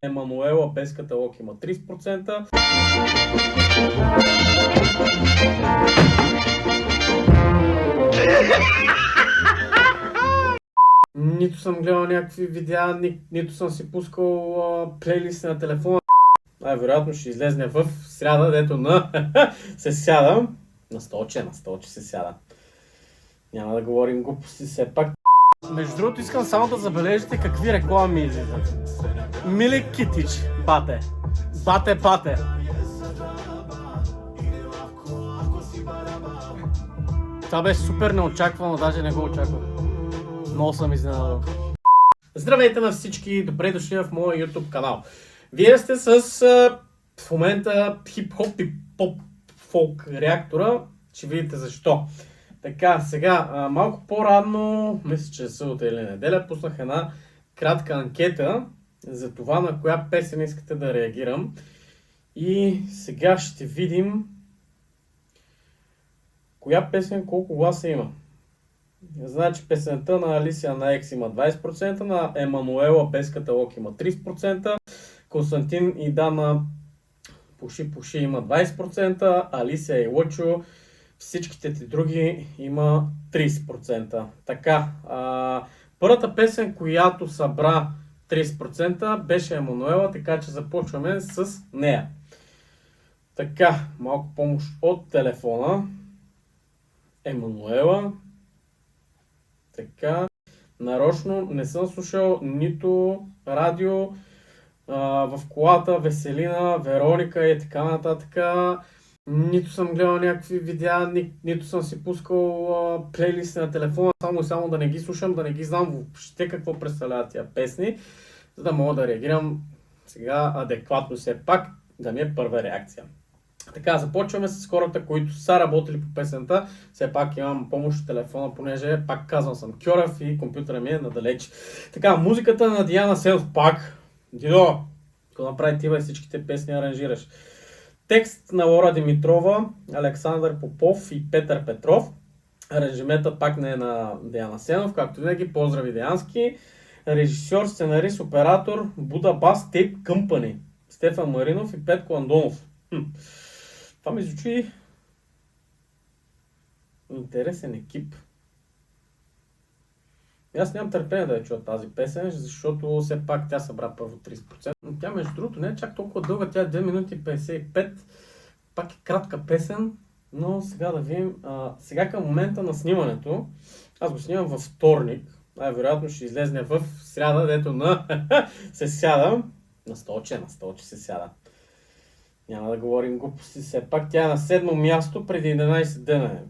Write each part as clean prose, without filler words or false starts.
Емануела без каталог има 30%. Нито съм гледал някакви видеа, нито съм си пускал плейлисти на телефона. Вероятно ще излезне в сряда, дето се сядам. На столче се сяда. Няма да говорим глупости все пак. Между другото искам само да забележите какви реклами излизат. Милик Китич, бате. Бате. Това беше супер неочаквано, даже не го очаквах. Много съм изненадан. Здравейте на всички, добре дошли в моя YouTube канал. Вие сте с в момента хип-хоп и поп-фолк реактора. Ще видите защо. Така, сега, малко по-рано, мисля, че е събота или неделя, пуснах една кратка анкета за това на коя песен искате да реагирам. И сега ще видим коя песен колко гласа има. Значи песента на Алисия на Екс има 20%, на Емануела без каталог има 30%, Константин и Дана Пуши има 20%, Алисия и Лъчо, всичките ти други има 30%. Така, първата песен, която събра 30% беше Емануела, така че започваме с нея. Така, малко помощ от телефона. Емануела. Така, нарочно не съм слушал нито радио, в колата, Веселина, Вероника и така нататък. Нито съм гледал някакви видеа, нито съм си пускал плейлисти на телефона, само да не ги слушам, да не ги знам въобще какво представляват тия песни, за да мога да реагирам сега адекватно все пак, да ми е първа реакция. Така, започваме с хората, които са работили по песента. Все пак имам помощ от телефона, понеже пак казвам съм кьорав и компютъра ми е надалеч. Така, музиката на Диана Селов пак. Дидо, ако направи ти и всичките песни аранжираш. Текст на Лора Димитрова, Александър Попов и Петър Петров. Аранжимента пак не е на Диана Сенов, както винаги. Поздрави Диански. Режисьор, сценарист, оператор Буда Бас Тейп Къмпани. Стефан Маринов и Петко Андонов. Това ми звучи интересен екип. Аз нямам търпение да я чуя тази песен, защото все пак тя събра първо 30%. Но тя между другото не е чак толкова дълга, тя е 2 минути и 55. Пак е кратка песен, но сега да видим. Сега към момента на снимането, аз го снимам във вторник, вероятно ще излезне в сряда, дето се сядам. На столче се сяда. Няма да говорим глупости, все пак тя е на 7-мо място, преди 11 дена е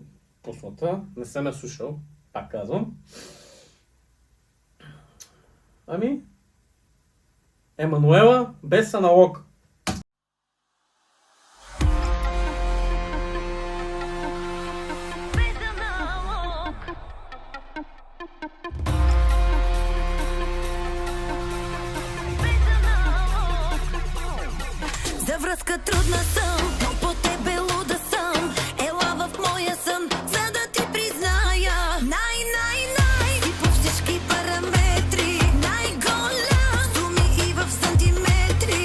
пусната. Не съм я слушал, пак казвам. Емануела без аналог. За връзка трудна съм, но по тебе луда съм. Ела в моя сън, за да ти призная. Си по всички параметри. Най-голям суми и в сантиметри.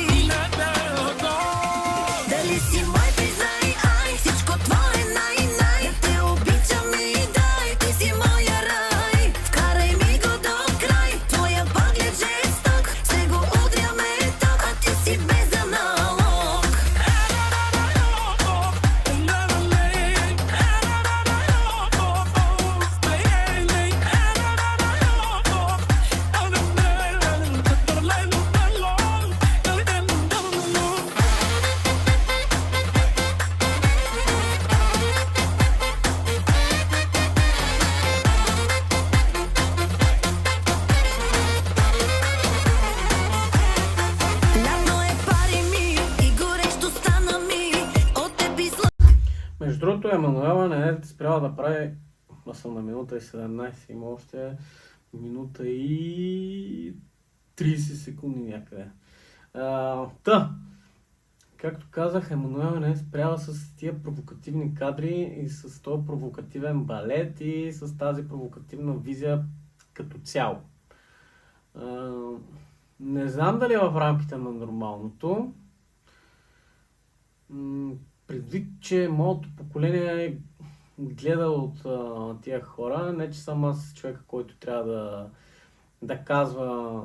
Дали си мой, признай, всичко твое най-най. Да те обичам и дай, ти си моя рай. Вкарай ми го до край, твоя поглед жесток. Се го удряме ток, а ти си без аналог. Лятно е, пари ми и горещо стана ми. От теб Между другото, Емануела не е спряла да прави. Аз съм на минута и 17, има още минута и 30 секунди някъде. Както казах, Емануела не е спряла с тия провокативни кадри и с този провокативен балет и с тази провокативна визия като цяло. Не знам дали е в рамките на нормалното. Предвид, че моето поколение гледа от тия хора, не че съм аз човека, който трябва да казва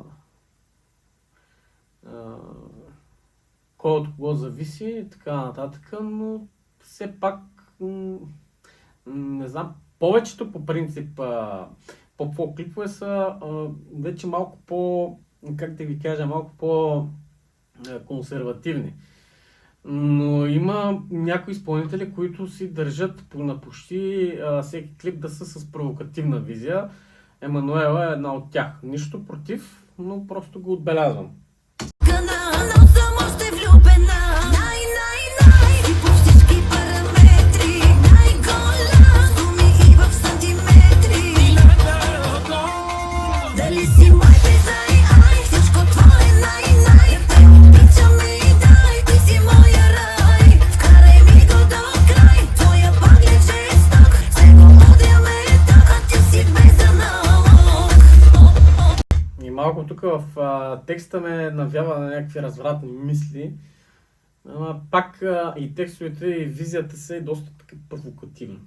кой от кого зависи и така нататък, но все пак не знам, повечето по принцип поп клипове са вече малко по, как да ви кажа, малко по консервативни. Но има някои изпълнители, които си държат на почти всеки клип да са с провокативна визия. Емануела е една от тях. Нищо против, но просто го отбелязвам. Но съм още влюбена. Си по всички параметри. Най-голям суми и в сантиметри. Дали си мой признай, ай, всичко твое най-най. Те обичам и дай, ти си моя рай. Вкарай ми го до край, твоя поглед жесток. Се го удряме так, а ти си без аналог. И малко тук в текста ме навява на някакви развратни мисли. Пак и текстовете, и визията са и доста така провокативни.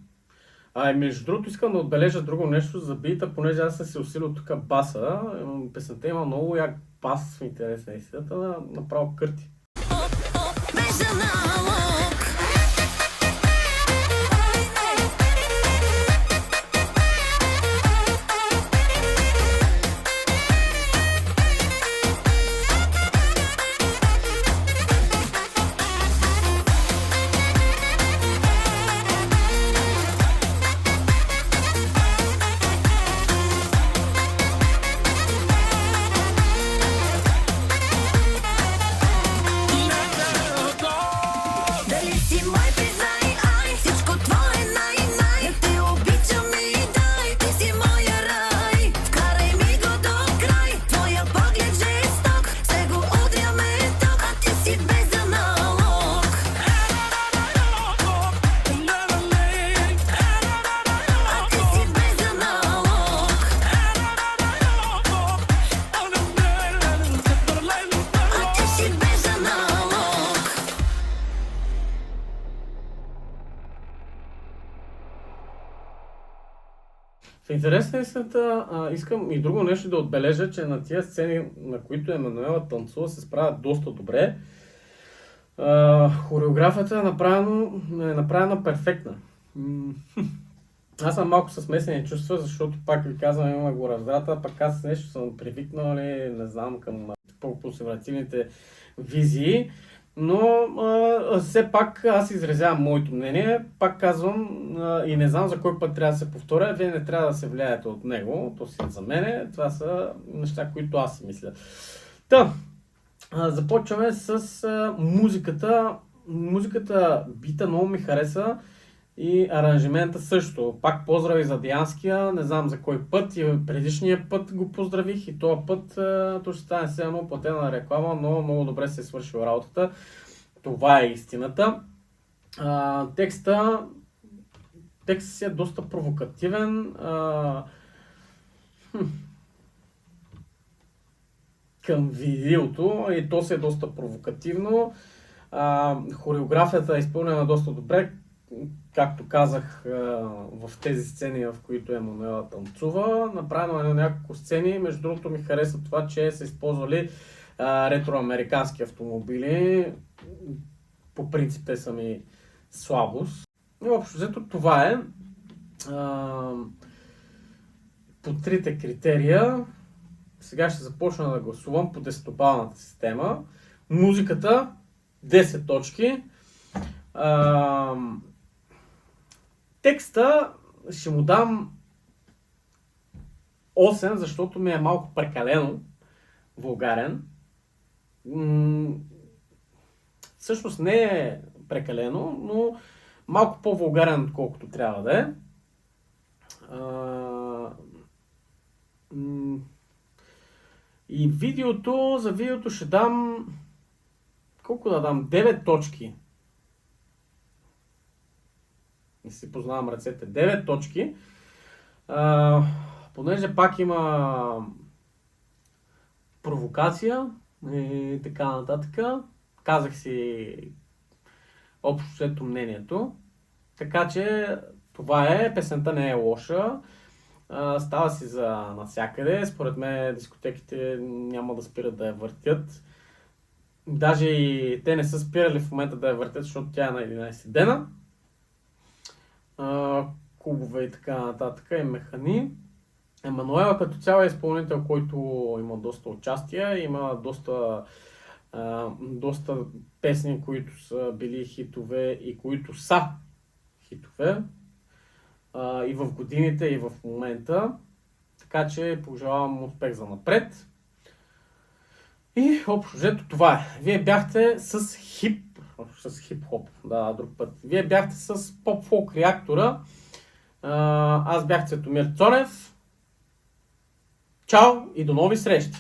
И между другото искам да отбележа друго нещо за бита, понеже аз съм се усилил тук баса. Песента има много як бас в интерес на истината, направо кърти. Без аналог. Дали си мой признай, ай, всичко твое най-най. Те обичам и дай, ти си моя рай. Вкарай ми го до край, твоя поглед жесток. Се го удряме ток, а ти си без аналог. А ти си без аналог. А ти си без аналог. В интерес на истината, искам и друго нещо да отбележа, че на тия сцени, на които Емануела танцува, се справят доста добре. Хореографията е направена перфектна. Аз съм малко със смесени чувства, защото пак ви казвам, има го разврата, пък аз нещо съм привикнал, не знам, към по-консервативните визии. Но все пак аз изразявам моето мнение, пак казвам и не знам за кой път трябва да се повторя, вие не трябва да се влияете от него, то си е за мене, това са неща, които аз си мисля. Започваме с музиката. Музиката, бита много ми хареса и аранжимента също. Пак поздрави за Дианския, не знам за кой път, и предишния път го поздравих и този път то ще стане все едно платена реклама, но много добре се е свършил работата. Това е истината. Текстът си е доста провокативен. Към видеото и то си е доста провокативно. Хореографията е изпълнена доста добре, както казах в тези сцени, в които Емануела танцува. Направено е на няколко сцени. Между другото ми хареса това, че са използвали ретроамерикански автомобили. По принцип те са ми слабост. И общо взето това е. По трите критерия. Сега ще започна да гласувам по 10-балната система. Музиката 10 точки. Текста ще му дам 8, защото ми е малко прекалено вулгарен. Всъщност не е прекалено, но малко по-вулгарен, отколкото трябва да е. И за видеото ще дам... Колко да дам? 9 точки. Не си познавам ръцете. 9 точки. Понеже пак има провокация и така нататък. Казах си общо взето мнението. Така че това е, песента не е лоша. Става си за навсякъде. Според мен дискотеките няма да спират да я въртят. Даже и те не са спирали в момента да я въртят, защото тя е на 11 дена. Клубове и така нататък и механи. Емануела като цяло е изпълнител, който има доста участия, има доста песни, които са били хитове и които са хитове и в годините, и в момента. Така че пожелавам успех за напред. И общо взето това е. Вие бяхте с хип-хоп, да, друг път. Вие бяхте с поп-фолк реактора. Аз бях Цветомир Цонев. Чао и до нови срещи!